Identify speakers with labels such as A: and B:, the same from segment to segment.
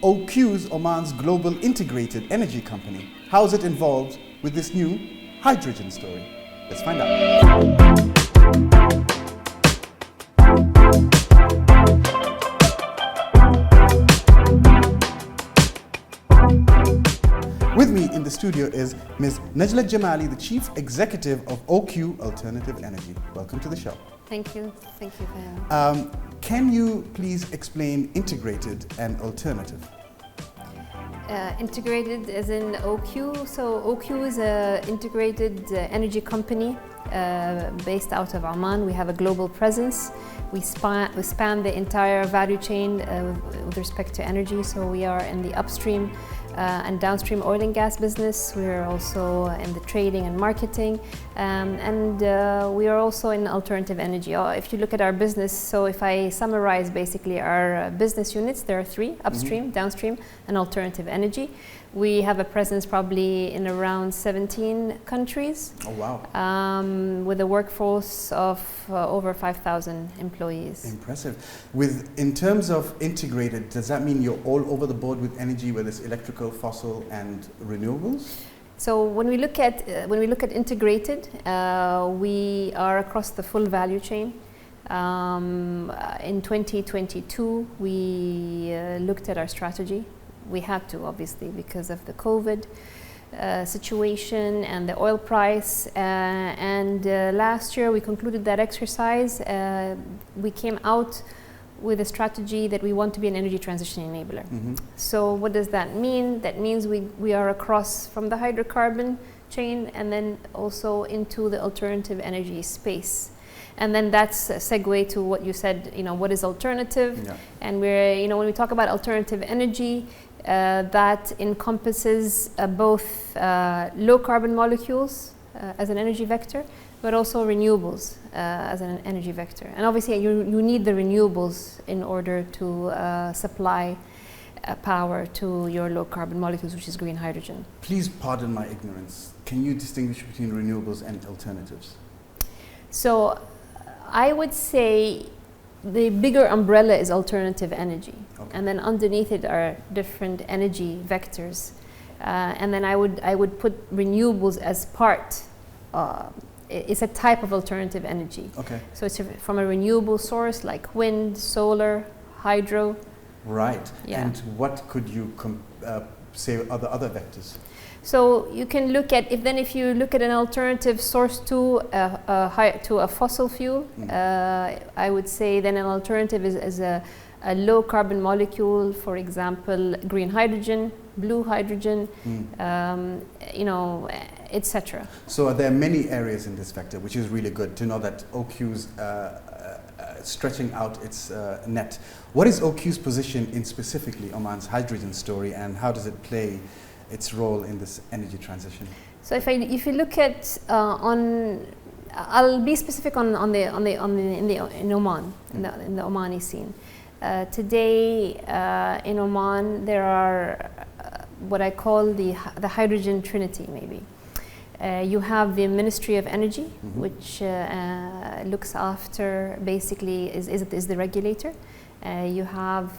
A: OQ's Oman's global integrated energy company. How is it involved with this new hydrogen story? Let's find out. With me in the studio is Ms. Najla Al Jamali, the Chief Executive of OQ Alternative Energy. Welcome to the show.
B: Thank you. Thank you for having me.
A: Can you please explain integrated and alternative?
B: Integrated as in OQ. So OQ is an integrated energy company based out of Oman. We have a global presence. We span the entire value chain with respect to energy. So we are in the upstream and downstream oil and gas business. We're also in the trading and marketing, and we are also in alternative energy. If you look at our business, so if I summarize basically our business units, there are three: upstream, downstream, and alternative energy. We have a presence probably in around 17 countries.
A: Oh wow!
B: With a workforce of over 5,000 employees.
A: Impressive. In terms of integrated, does that mean you're all over the board with energy, whether it's electrical, fossil, and renewables?
B: So when we look at integrated, we are across the full value chain. In 2022, we looked at our strategy. We had to, obviously, because of the COVID situation and the oil price. Last year, we concluded that exercise. We came out with a strategy that we want to be an energy transition enabler. Mm-hmm. So what does that mean? That means we are across from the hydrocarbon chain and then also into the alternative energy space. And then that's a segue to what you said, what is alternative? Yeah. And when we talk about alternative energy, that encompasses both low carbon molecules as an energy vector, but also renewables as an energy vector. And obviously you need the renewables in order to supply power to your low carbon molecules, which is green hydrogen.
A: Please pardon my ignorance. Can you distinguish between renewables and alternatives?
B: So I would say the bigger umbrella is alternative energy. Okay. And then underneath it are different energy vectors. And then I would put renewables as part. It's a type of alternative energy. Okay. So it's from a renewable source like wind, solar, hydro. Right.
A: Yeah. And what could you say are the other vectors?
B: So you can look at if you look at an alternative source to a fossil fuel, I would say then an alternative is a low carbon molecule, for example, green hydrogen, blue hydrogen, etc.
A: So there are many areas in this vector, which is really good to know that OQ's stretching out its net. What is OQ's position in specifically Oman's hydrogen story, and how does it play its role in this energy transition?
B: So if you look at I'll be specific in Oman, in the Omani scene. Today in Oman there are what I call the hydrogen trinity. Maybe you have the Ministry of Energy, which looks after basically is the regulator. You have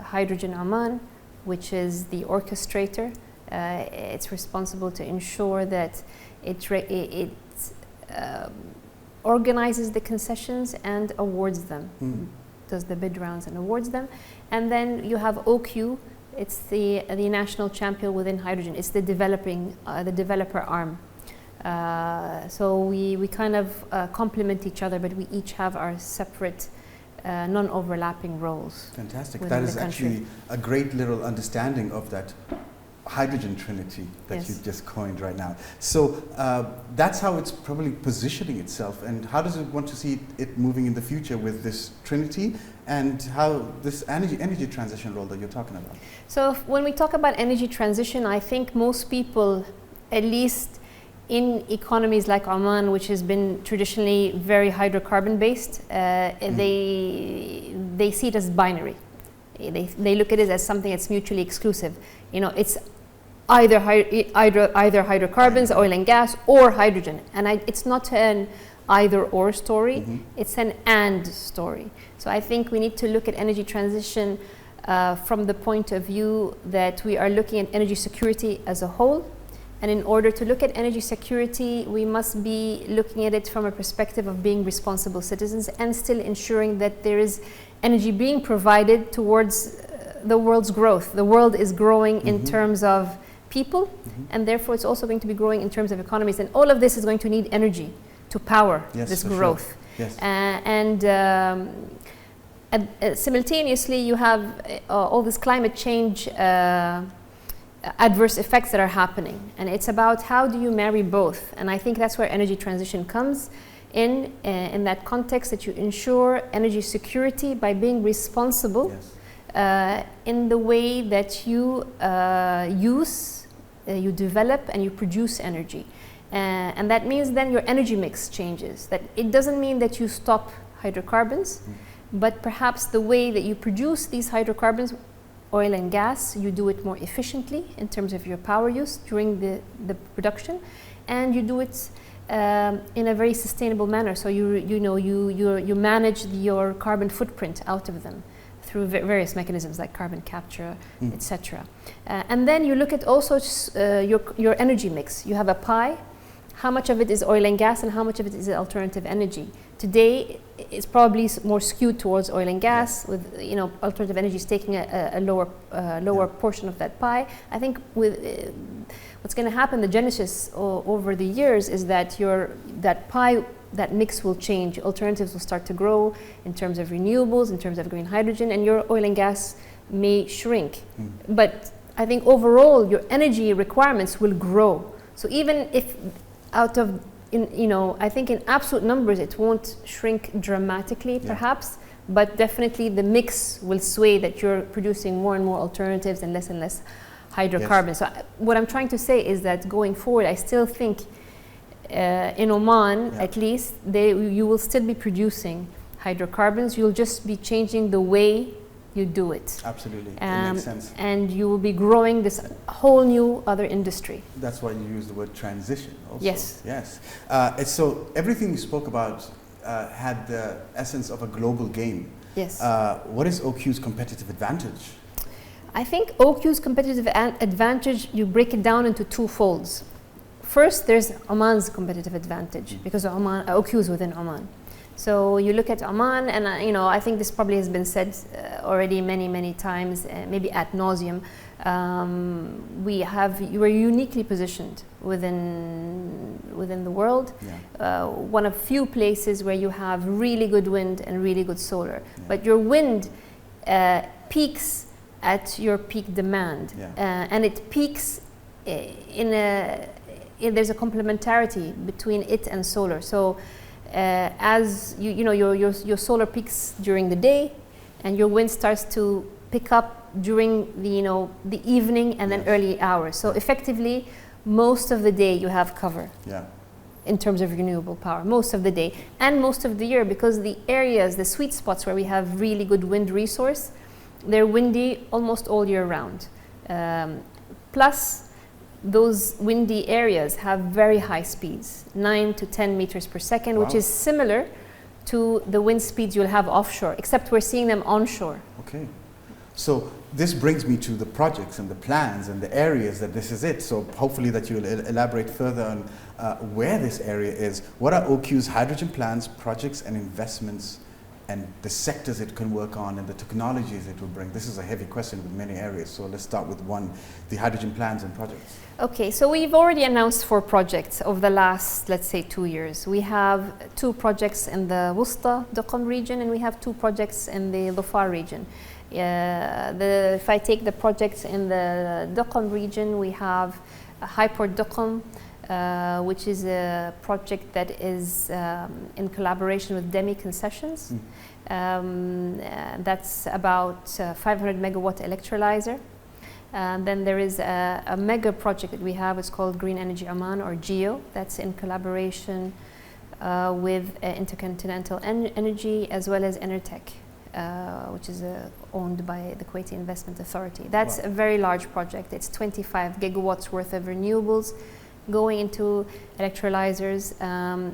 B: Hydrogen Oman, which is the orchestrator. It's responsible to ensure that it organizes the concessions and awards them, does the bid rounds and awards them. And then you have OQ. It's the national champion within hydrogen. It's the developer arm. So we kind of complement each other, but we each have our separate non-overlapping roles.
A: Fantastic. That is actually a great little understanding of that hydrogen trinity that you just coined right now. So that's how it's probably positioning itself. And how does it want to see it moving in the future with this trinity and how this energy transition role that you're talking about?
B: So when we talk about energy transition, I think most people, at least in economies like Oman, which has been traditionally very hydrocarbon based, they see it as binary. They look at it as something that's mutually exclusive. It's either hydrocarbons, oil and gas, or hydrogen. And it's not an either or story, it's an and story. So I think we need to look at energy transition from the point of view that we are looking at energy security as a whole. And in order to look at energy security, we must be looking at it from a perspective of being responsible citizens and still ensuring that there is energy being provided towards the world's growth. The world is growing in terms of people, and therefore it's also going to be growing in terms of economies. And all of this is going to need energy to power this growth.
A: Sure. Yes.
B: Simultaneously, you have all this climate change adverse effects that are happening, and it's about how do you marry both. And I think that's where energy transition comes in that context, that you ensure energy security by being responsible in the way that you you develop and you produce energy. And that means then your energy mix changes. That it doesn't mean that you stop hydrocarbons, but perhaps the way that you produce these hydrocarbons, oil and gas, you do it more efficiently in terms of your power use during the production, and you do it in a very sustainable manner. So you manage your carbon footprint out of them through various mechanisms like carbon capture, etc. And then you look at also your energy mix. You have a pie. How much of it is oil and gas and how much of it is alternative energy? Today, it's probably more skewed towards oil and gas, with alternative energy is taking a lower portion of that pie. I think with what's going to happen, the genesis over the years is that that pie, that mix will change. Alternatives will start to grow in terms of renewables, in terms of green hydrogen, and your oil and gas may shrink. But I think overall, your energy requirements will grow. So even if I think in absolute numbers it won't shrink dramatically, perhaps, but definitely the mix will sway that you're producing more and more alternatives and less hydrocarbons. Yes. So what I'm trying to say is that going forward, I still think in Oman, at least, you will still be producing hydrocarbons. You'll just be changing the way you do it.
A: Absolutely, it makes sense.
B: And you will be growing this whole new other industry.
A: That's why you use the word transition also.
B: Yes.
A: Yes. So everything you spoke about had the essence of a global game.
B: Yes.
A: What is OQ's competitive advantage?
B: I think OQ's competitive advantage, you break it down into two folds. First, there's Oman's competitive advantage because OQ is within Oman. So you look at Oman, and I think this probably has been said already many times, maybe ad nauseum. You are uniquely positioned within the world. One of few places where you have really good wind and really good solar. But your wind peaks at your peak demand, and it peaks there's a complementarity between it and solar. So as your solar peaks during the day, and your wind starts to pick up during the evening and then early hours. So effectively, most of the day you have cover. In terms of renewable power, most of the day and most of the year, because the areas, the sweet spots where we have really good wind resource, they're windy almost all year round. Plus, those windy areas have very high speeds, 9 to 10 meters per second, which is similar to the wind speeds you'll have offshore, except we're seeing them onshore.
A: Okay. So this brings me to the projects and the plans and the areas that this is it. So hopefully that you'll elaborate further on where this area is. What are OQ's hydrogen plans, projects and investments, and the sectors it can work on and the technologies it will bring? This is a heavy question with many areas. So let's start with one, the hydrogen plans and projects. Okay,
B: so we've already announced 4 projects over the last, let's say, 2 years. We have 2 projects in the Wusta Duqm region, and we have 2 projects in the Dhofar region. If I take the projects in the Duqm region, we have Highport Duqm, which is a project that is in collaboration with Demi Concessions. That's about 500 megawatt electrolyzer. Then there is a mega project that we have. It's called Green Energy Oman, or GEO. That's in collaboration with Intercontinental Energy as well as Enertech, which is owned by the Kuwaiti Investment Authority. That's a very large project. It's 25 gigawatts worth of renewables going into electrolyzers.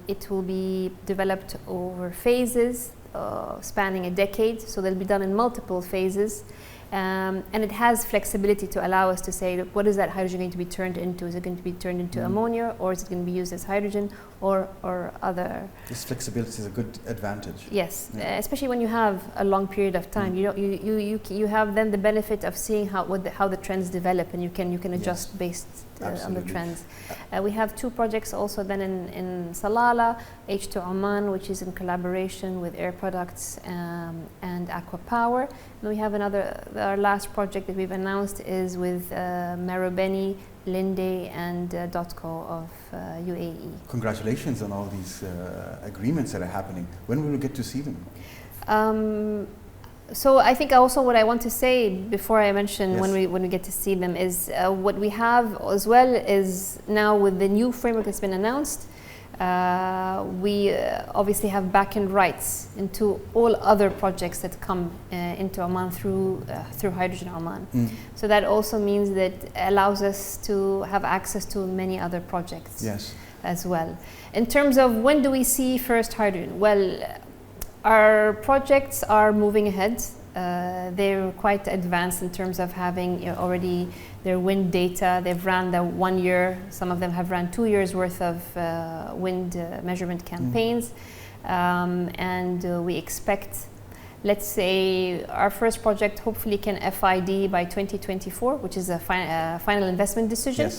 B: It will be developed over phases spanning a decade, so they'll be done in multiple phases. And it has flexibility to allow us to say, look, what is that hydrogen going to be turned into? Is it going to be turned into ammonia, or is it going to be used as hydrogen, or other?
A: This flexibility is a good advantage.
B: Yes, especially when you have a long period of time. You have then the benefit of seeing how the trends develop, and you can adjust based on the trends. We have 2 projects also then in Salalah, H2 Oman, which is in collaboration with Air Products and Aqua Power. And we have our last project that we've announced is with Marubeni, Linde and Dotco of UAE.
A: Congratulations on all these agreements that are happening. When will we get to see them?
B: So I think also what I want to say before I mention when we get to see them is what we have as well is now with the new framework that's been announced, we obviously have back-end rights into all other projects that come into Oman through Hydrogen Oman. So that also means that allows us to have access to many other projects as well. In terms of when do we see first hydrogen? Well, our projects are moving ahead. They're quite advanced in terms of having already their wind data. They've ran the 1 year, some of them have ran 2 years worth of wind measurement campaigns. And we expect, let's say, our first project hopefully can FID by 2024, which is a final investment decision.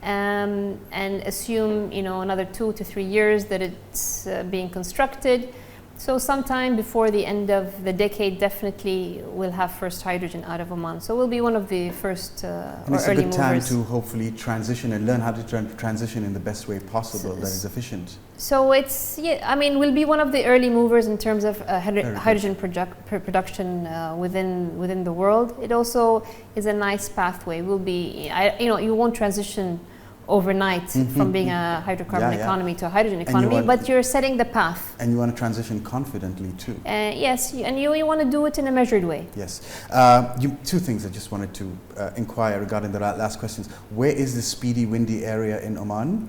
B: And assume another 2 to 3 years that it's being constructed. So sometime before the end of the decade, definitely we'll have first hydrogen out of Oman. So we'll be one of the first
A: and it's
B: early
A: a good time
B: movers.
A: to hopefully transition and learn how to transition in the best way possible that is efficient.
B: So it's, we'll be one of the early movers in terms of hydrogen production within the world. It also is a nice pathway. We'll be, you won't transition overnight from being a hydrocarbon economy to a hydrogen economy, but you're setting the path.
A: And you want to transition confidently too.
B: Yes, and you want to do it in a measured way.
A: Yes. 2 things I just wanted to inquire regarding the last questions. Where is the speedy windy area in Oman?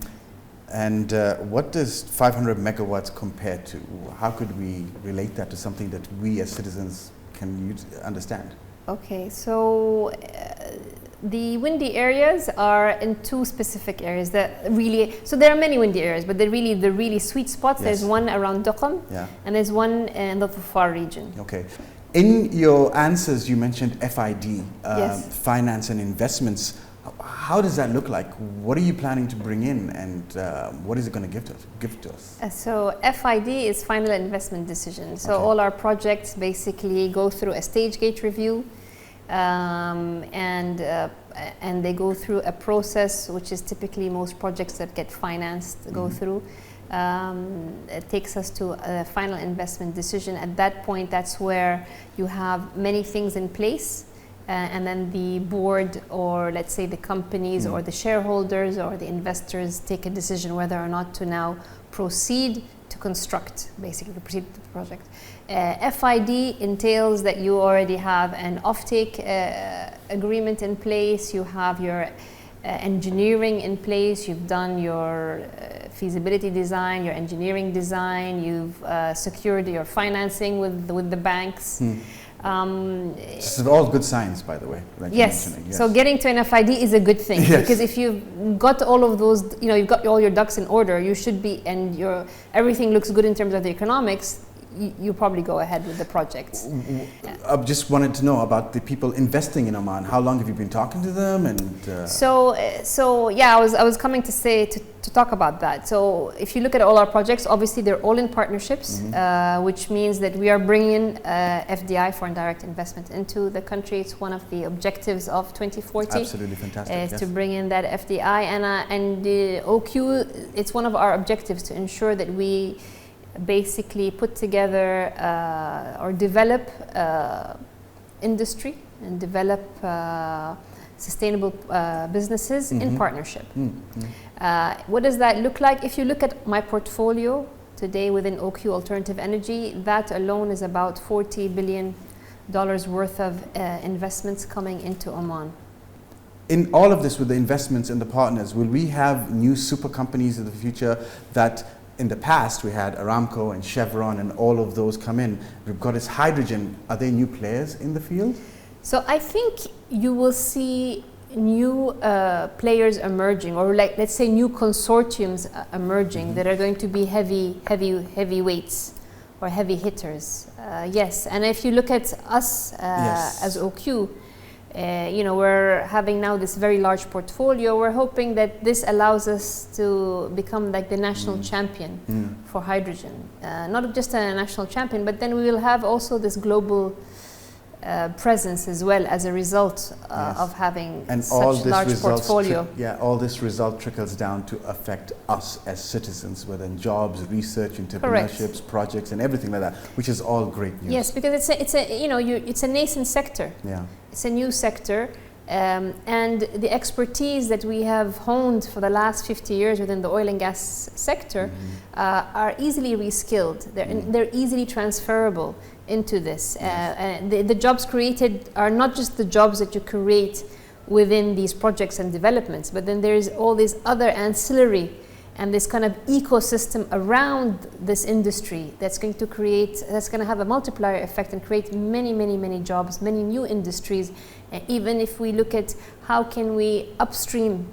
A: And what does 500 megawatts compare to? How could we relate that to something that we as citizens can understand?
B: Okay, so the windy areas are in 2 specific areas so there are many windy areas, but the really sweet spots, there's one around Duqm and there's one in the Dhofar region.
A: Okay. In your answers you mentioned FID, finance and investments. How does that look like? What are you planning to bring in, and what is it going to give to us?
B: So FID is final investment decision. So all our projects basically go through a stage gate review, and they go through a process which is typically most projects that get financed go through. It takes us to a final investment decision. At that point, that's where you have many things in place. And then the board, or let's say the companies or the shareholders or the investors take a decision whether or not to now proceed to construct, basically to proceed with the project. FID entails that you already have an offtake agreement in place, you have your engineering in place, you've done your feasibility design, your engineering design, you've secured your financing with the banks.
A: This is all good science, by the way. Like
B: yes. So getting to an FID is a good thing because if you've got all of those, you've got all your ducks in order, you should be, and everything looks good in terms of the economics, you probably go ahead with the projects.
A: I just wanted to know about the people investing in Oman. How long have you been talking to them? And
B: so yeah, I was coming to say to talk about that. So if you look at all our projects, obviously they're all in partnerships, which means that we are bringing FDI, foreign direct investment, into the country. It's one of the objectives of 2040.
A: Absolutely fantastic.
B: To bring in that FDI, and OQ. It's one of our objectives to ensure that we basically put together or develop industry and develop sustainable businesses in partnership. What does that look like? If you look at my portfolio today within OQ Alternative Energy, that alone is about $40 billion worth of investments coming into Oman.
A: In all of this, with the investments and the partners, will we have new super companies in the future that in the past we had Aramco and Chevron and all of those come in? We've got this hydrogen. Are they new players in the field?
B: So I think you will see new players emerging, or like, let's say, new consortiums emerging that are going to be heavyweights or heavy hitters. Yes, and if you look at us as OQ, we're having now this very large portfolio. We're hoping that this allows us to become like the national champion for hydrogen. Not just a national champion, but then we will have also this global presence as well as a result of having such large portfolio.
A: All this result trickles down to affect us as citizens, whether in jobs, research, entrepreneurships, projects, and everything like that, which is all great news.
B: Yes, because it's a nascent sector.
A: Yeah.
B: It's a new sector, and the expertise that we have honed for the last 50 years within the oil and gas sector are easily reskilled. They're easily transferable into this. The jobs created are not just the jobs that you create within these projects and developments, but then there's all these other ancillary and this kind of ecosystem around this industry that's going to have a multiplier effect and create many jobs, many new industries. Even if we look at how can we upstream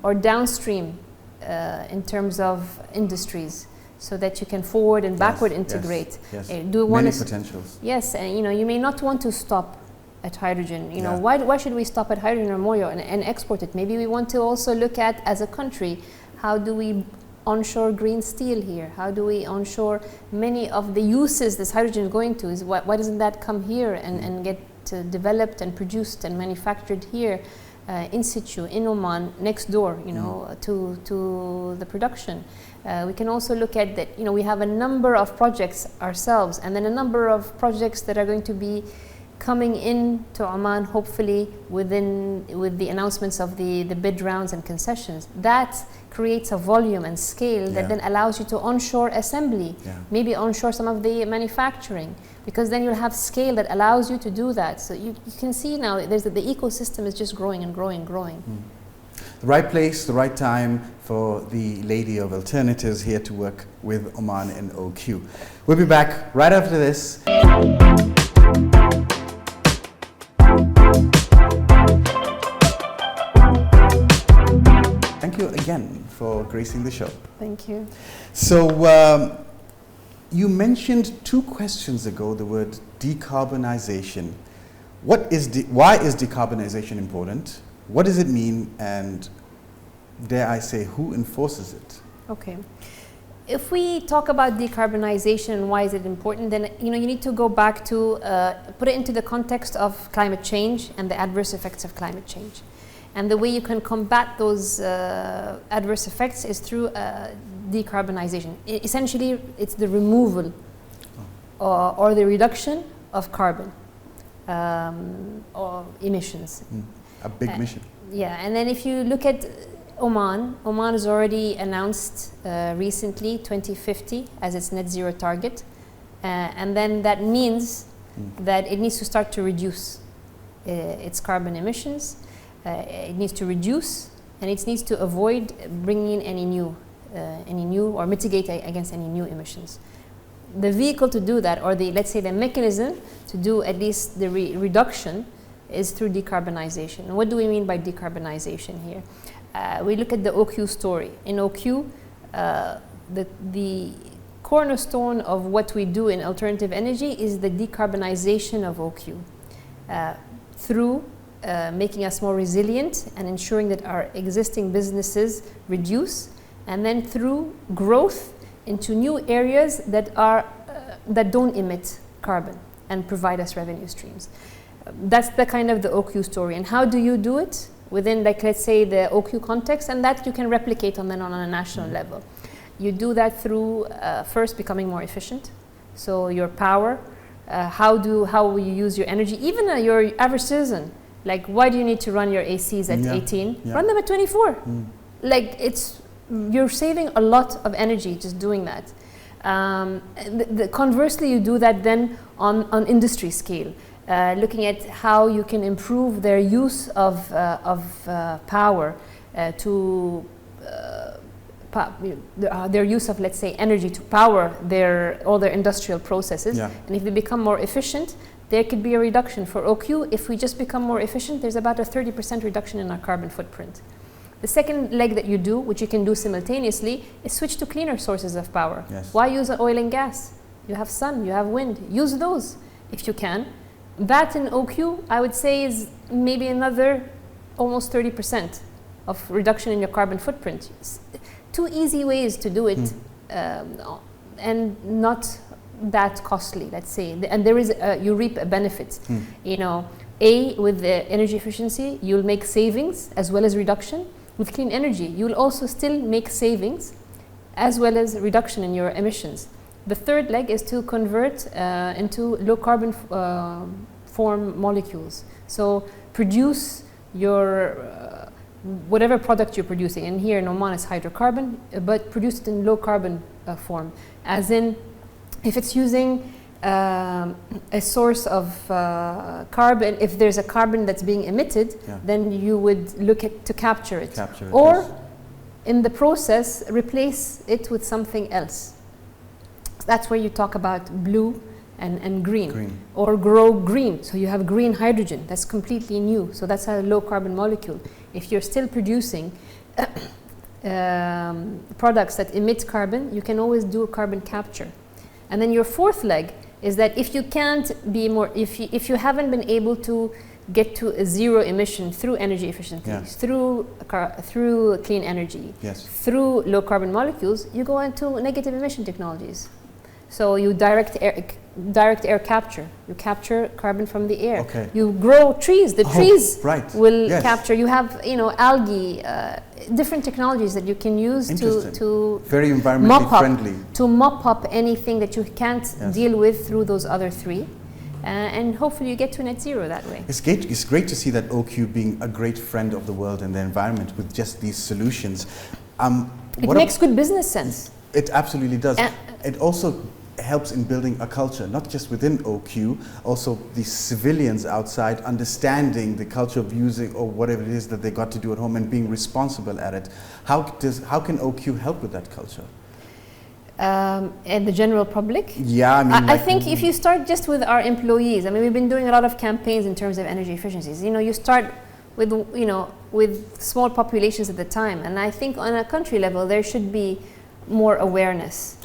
B: or downstream in terms of industries, so that you can forward and backward integrate.
A: Many potentials.
B: Yes, and you may not want to stop at hydrogen. Why should we stop at hydrogen or ammonia and export it? Maybe we want to also look at, as a country, how do we onshore green steel here? How do we onshore many of the uses this hydrogen is going to? Why doesn't that come here and get developed and produced and manufactured here in situ, in Oman, next door, to the production? We can also look at that, we have a number of projects ourselves, and then a number of projects that are going to be coming in to Oman, hopefully with the announcements of the bid rounds and concessions. That creates a volume and scale that then allows you to onshore assembly, maybe onshore some of the manufacturing, because then you'll have scale that allows you to do that. So you can see now the ecosystem is just growing and growing and growing.
A: The right place, the right time for the lady of alternatives here to work with Oman and OQ. We'll be back right after this. Thank you again for gracing the show.
B: Thank you.
A: So you mentioned 2 questions ago the word decarbonization. Why is decarbonization important? What does it mean, and dare I say, who enforces it?
B: Okay. If we talk about decarbonization and why is it important, then you need to go back to put it into the context of climate change and the adverse effects of climate change. And the way you can combat those adverse effects is through decarbonization. Essentially, it's the removal or the reduction of carbon or emissions.
A: A big mission.
B: Yeah, and then if you look at Oman has already announced recently 2050 as its net zero target. And then that means that it needs to start to reduce its carbon emissions. It needs to reduce, and it needs to avoid bringing in any new or mitigate against any new emissions. The vehicle to do that, or let's say the mechanism to do at least the reduction, is through decarbonization. And what do we mean by decarbonization here? We look at the OQ story. In OQ, the cornerstone of what we do in alternative energy is the decarbonization of OQ through making us more resilient and ensuring that our existing businesses reduce, and then through growth into new areas that don't emit carbon and provide us revenue streams. That's the kind of the OQ story. And how do you do it? Within, like, let's say, the OQ context, and that you can replicate on a national level. You do that through first becoming more efficient. So your power, how will you use your energy? Even your average citizen, like, why do you need to run your ACs at 18? Run them at 24. Like, you're saving a lot of energy just doing that. Conversely, you do that then on industry scale. Looking at how you can improve their use of power their use of, let's say, energy to power all their industrial processes. And if they become more efficient, there could be a reduction. For OQ, if we just become more efficient, there's about a 30% reduction in our carbon footprint. The second leg that you do, which you can do simultaneously, is switch to cleaner sources of power.
A: Yes.
B: Why use oil and gas? You have sun, you have wind. Use those if you can. That in OQ, I would say, is maybe another almost 30% of reduction in your carbon footprint. Two easy ways to do it, and not that costly, let's say. And there is you reap a benefit. You know, with the energy efficiency, you'll make savings as well as reduction. With clean energy, you'll also still make savings as well as reduction in your emissions. The third leg is to convert into low carbon form molecules. So produce your whatever product you're producing, and here in Oman it's hydrocarbon, but produce it in low carbon form. As in, if it's using a source of carbon, if there's a carbon that's being emitted, then you would look at to capture it. Or in the process, replace it with something else. That's where you talk about blue and green. Or grow green. So you have green hydrogen. That's completely new. So that's a low carbon molecule. If you're still producing products that emit carbon, you can always do a carbon capture. And then your fourth leg is that if you can't be more, if you haven't been able to get to a zero emission through energy efficiency, through clean energy, through low carbon molecules, you go into negative emission technologies. So you direct air capture. You capture carbon from the air. You grow trees. The trees will capture. You have, you know, algae, different technologies that you can use to
A: very environmentally friendly,
B: to mop up anything that you can't deal with through those other three, and hopefully you get to net zero that way.
A: It's great to see that OQ being a great friend of the world and the environment with just these solutions.
B: It makes good business sense.
A: It absolutely does. It also helps in building a culture, not just within OQ, also the civilians outside understanding the culture of using or whatever it is that they got to do at home and being responsible at it. How can OQ help with that culture?
B: And the general public?
A: Yeah, I mean,
B: I think if you start just with our employees, I mean, we've been doing a lot of campaigns in terms of energy efficiencies. You know, you start with, you know, with small populations at the time, and I think on a country level there should be more awareness.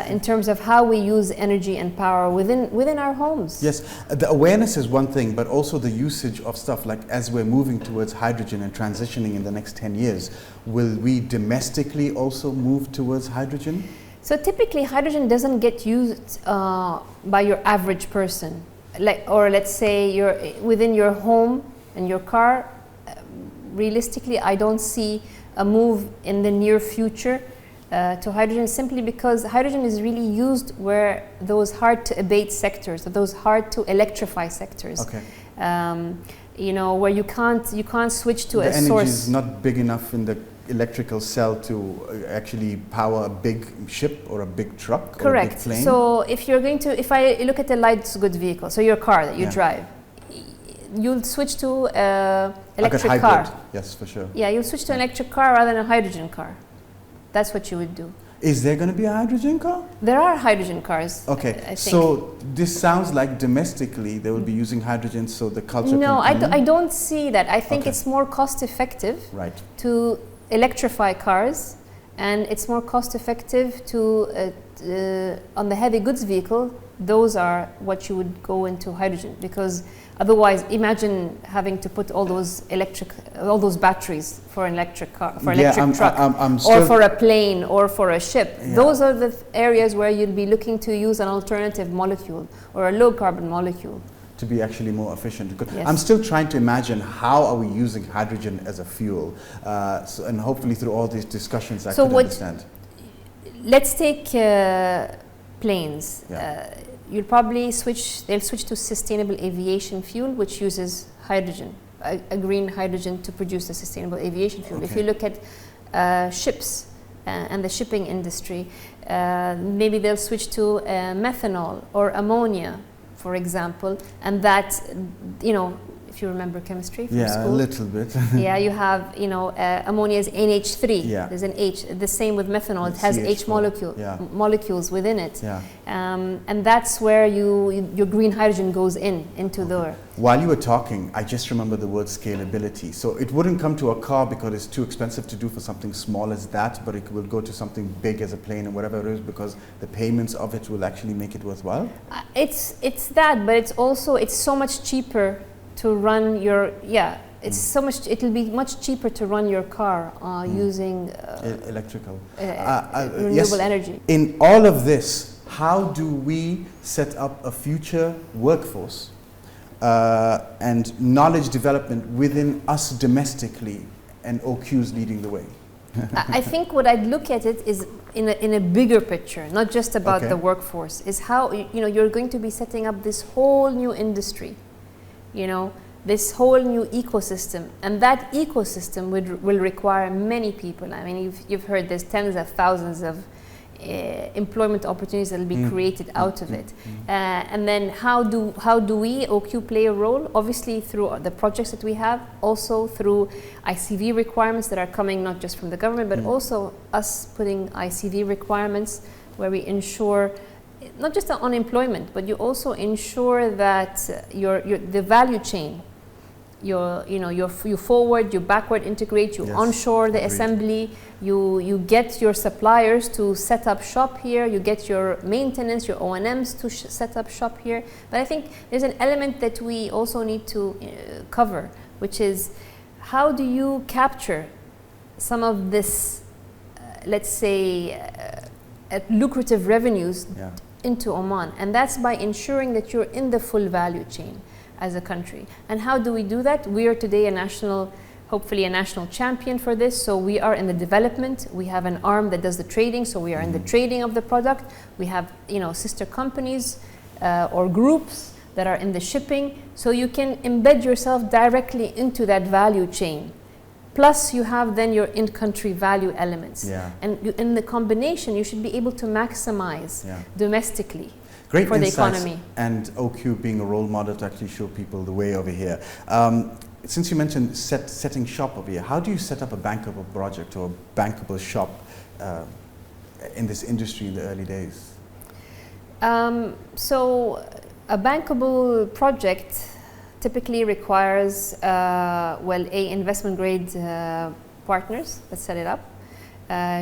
B: In terms of how we use energy and power within our homes.
A: Yes, the awareness is one thing, but also the usage of stuff like as we're moving towards hydrogen and transitioning in the next 10 years, will we domestically also move towards hydrogen?
B: So typically hydrogen doesn't get used by your average person. Or let's say you're within your home and your car. Realistically, I don't see a move in the near future to hydrogen, simply because hydrogen is really used where those hard to abate sectors, those hard to electrify sectors. You know, where you can't switch to a source.
A: The energy is not big enough in the electrical cell to actually power a big ship or a big truck. Or a big plane.
B: So if I look at the light goods vehicle, so your car that you drive, you'll switch to electric car.
A: Yes, for sure.
B: Yeah, you'll switch to an electric car rather than a hydrogen car. That's what you would do.
A: Is there going to be a hydrogen car?
B: There are hydrogen cars.
A: Okay, I think. So this sounds like domestically they will be using hydrogen, so the culture.
B: No, I don't see that. I think it's more cost effective to electrify cars, and it's more cost effective to on the heavy goods vehicle. Those are what you would go into hydrogen, because otherwise, imagine having to put all those batteries for an electric car, for an electric truck, or for a plane, or for a ship. Those are the areas where you'd be looking to use an alternative molecule or a low carbon molecule
A: to be actually more efficient. I'm still trying to imagine how are we using hydrogen as a fuel, and hopefully through all these discussions I can understand.
B: Let's take planes. They'll switch to sustainable aviation fuel, which uses hydrogen, a green hydrogen, to produce the sustainable aviation fuel. If you look at ships and the shipping industry, maybe they'll switch to methanol or ammonia, for example, and that, you know, if you remember chemistry from
A: yeah,
B: school.
A: a little bit.
B: Yeah, you have, ammonia is NH3.
A: Yeah.
B: There's an H. The same with methanol. It has H molecules within it.
A: Yeah.
B: And that's where your green hydrogen goes into there.
A: While you were talking, I just remember the word scalability. So it wouldn't come to a car because it's too expensive to do for something small as that, but it will go to something big as a plane and whatever it is, because the payments of it will actually make it worthwhile?
B: It's that, but it's so much cheaper to run your, it'll be much cheaper to run your car using
A: electrical
B: renewable energy.
A: In all of this, how do we set up a future workforce and knowledge development within us domestically, and OQ's leading the way?
B: I think what I'd look at it is in a bigger picture, not just about the workforce, is how you're going to be setting up this whole new industry, this whole new ecosystem, and that ecosystem will require many people. I mean, you've heard there's tens of thousands of employment opportunities that will be created out of it. And then how do we, OQ, play a role? Obviously through the projects that we have, also through ICV requirements that are coming not just from the government, but also us putting ICV requirements where we ensure not just on employment, but you also ensure that the value chain, you forward, you backward integrate, you onshore the assembly, you get your suppliers to set up shop here, you get your maintenance, your O&Ms to set up shop here. But I think there's an element that we also need to cover, which is how do you capture some of this, let's say, lucrative revenues into Oman, and that's by ensuring that you're in the full value chain as a country. And how do we do that? We are today hopefully a national champion for this. So we are in the development. We have an arm that does the trading. So we are in the trading of the product. We have, sister companies or groups that are in the shipping. So you can embed yourself directly into that value chain. Plus you have then your in-country value elements. And in the combination, you should be able to maximize domestically.
A: Great
B: for the
A: insights,
B: economy.
A: And OQ being a role model to actually show people the way over here. Since you mentioned setting shop over here, how do you set up a bankable project or a bankable shop in this industry in the early days?
B: So a bankable project typically requires, investment grade partners that set it up.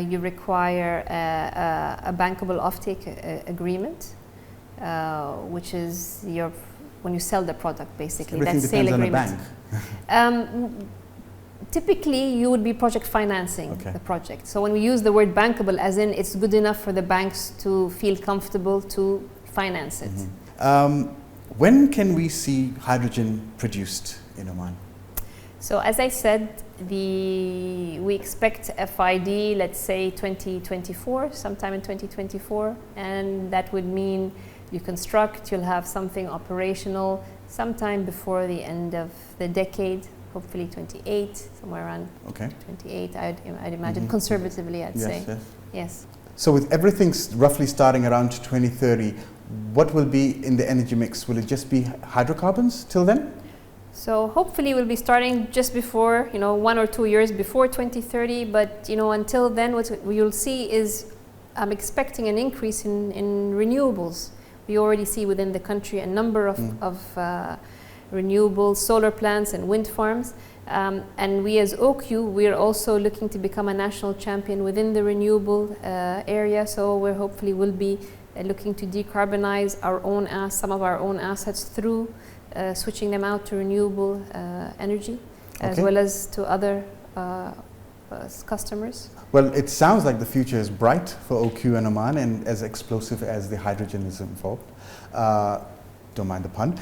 B: You require a bankable offtake agreement. Which is when you sell the product, basically.
A: Everything
B: that's sale
A: agreement.
B: On a bank. Typically, you would be project financing the project. So when we use the word bankable, as in it's good enough for the banks to feel comfortable to finance it.
A: When can we see hydrogen produced in Oman?
B: So as I said, we expect FID, let's say 2024, sometime in 2024, and that would mean you construct, you'll have something operational sometime before the end of the decade, hopefully 28, somewhere around 28, I'd imagine, conservatively, I'd say. Yes.
A: So with everything roughly starting around 2030, what will be in the energy mix? Will it just be hydrocarbons till then?
B: So hopefully we'll be starting just before, 1 or 2 years before 2030, but until then what you'll see is I'm expecting an increase in renewables. We already see within the country a number of renewable solar plants and wind farms. And we as OQ, we're also looking to become a national champion within the renewable area. So we hopefully will be looking to decarbonize some of our own assets through switching them out to renewable energy, as well as to other customers.
A: Well, it sounds like the future is bright for OQ and Oman, and as explosive as the hydrogen is involved. Don't mind the pun.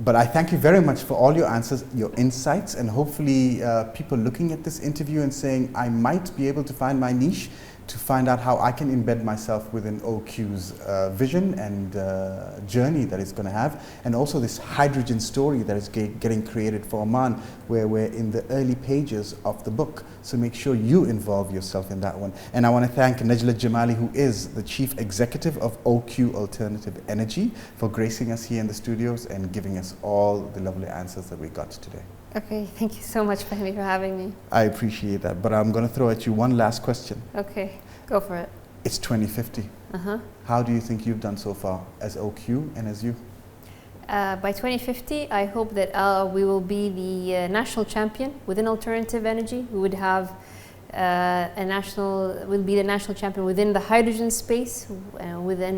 A: But I thank you very much for all your answers, your insights, and hopefully people looking at this interview and saying, I might be able to find my niche to find out how I can embed myself within OQ's vision and journey that it's going to have, and also this hydrogen story that is getting created for Oman, where we're in the early pages of the book. So make sure you involve yourself in that one. And I want to thank Najla Al Jamali, who is the Chief Executive of OQ Alternative Energy, for gracing us here in the studios and giving us all the lovely answers that we got today.
B: Okay, thank you so much, Fahmi, for having me.
A: I appreciate that, but I'm going to throw at you one last question.
B: Okay, go for it.
A: It's 2050. How do you think you've done so far as OQ and as you?
B: By 2050, I hope that we will be the national champion within alternative energy. We would have we'll be the national champion within the hydrogen space,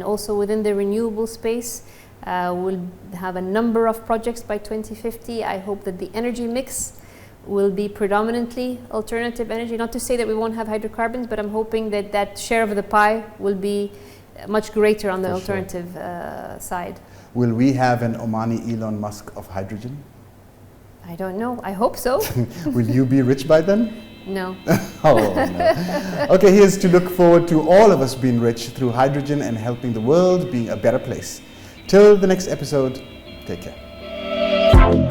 B: also within the renewable space. We'll have a number of projects by 2050. I hope that the energy mix will be predominantly alternative energy. Not to say that we won't have hydrocarbons, but I'm hoping that that share of the pie will be much greater on the alternative side.
A: Will we have an Omani Elon Musk of hydrogen?
B: I don't know. I hope so.
A: Will you be rich by then?
B: No.
A: Oh, no. Okay, here's to look forward to all of us being rich through hydrogen and helping the world being a better place. Till the next episode, take care.